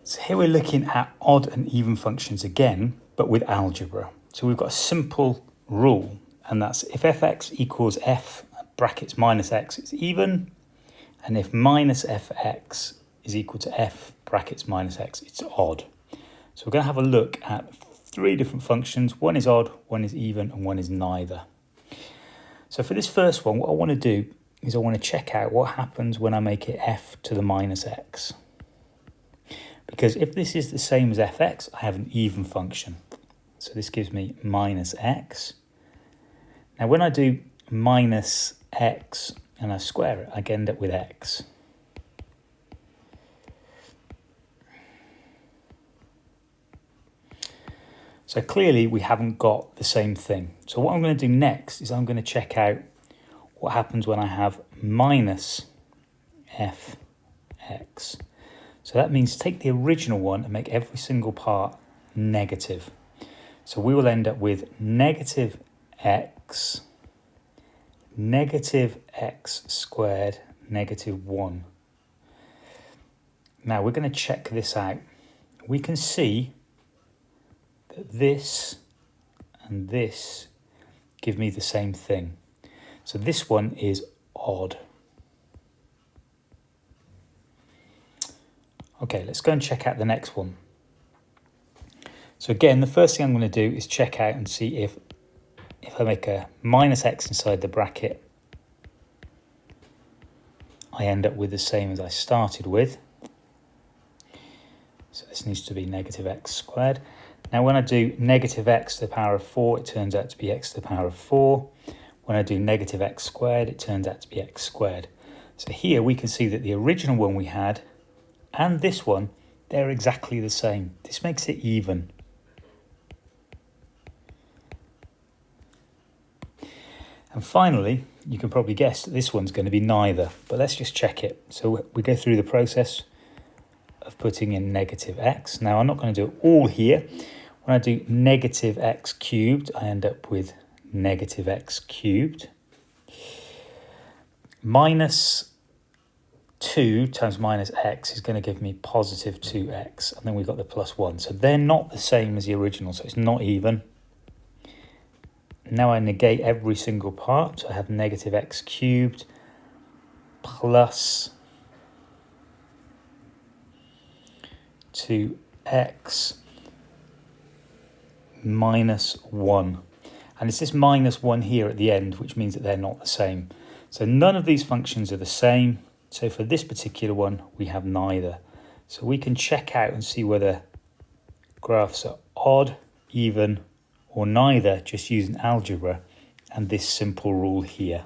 So here we're looking at odd and even functions again, but with algebra. So we've got a simple rule, and that's if fx equals f brackets minus x, it's even, and if minus fx is equal to f brackets minus x, it's odd. So we're going to have a look at three different functions. One is odd, one is even, and one is neither. So for this first one, what I want to do is I want to check out what happens when I make it f to the minus x. Because if this is the same as fx, I have an even function. So this gives me minus x. Now when I do minus x and I square it, I end up with x. So clearly we haven't got the same thing. So what I'm going to do next is I'm going to check out what happens when I have minus fx. So that means take the original one and make every single part negative. So we will end up with negative x squared negative 1. Now we're going to check this out. We can see that this and this give me the same thing. So this one is odd. Okay, let's go and check out the next one. So again, the first thing I'm going to do is check out and see if I make a minus x inside the bracket, I end up with the same as I started with. So this needs to be negative x squared. Now when I do negative x to the power of 4, it turns out to be x to the power of 4. When I do negative x squared, it turns out to be x squared. So here we can see that the original one we had and this one, they're exactly the same. This makes it even. And finally, you can probably guess that this one's going to be neither, but let's just check it. So we go through the process of putting in negative x. Now I'm not going to do it all here. When I do negative x cubed, I end up with negative x cubed. Minus 2 times minus x is going to give me positive 2x, and then we've got the plus 1. So they're not the same as the original, so it's not even. Now I negate every single part, so I have negative x cubed plus 2x minus 1. And it's this minus 1 here at the end, which means that they're not the same. So none of these functions are the same. So for this particular one, we have neither. So we can check out and see whether graphs are odd, even, or neither, just using algebra and this simple rule here.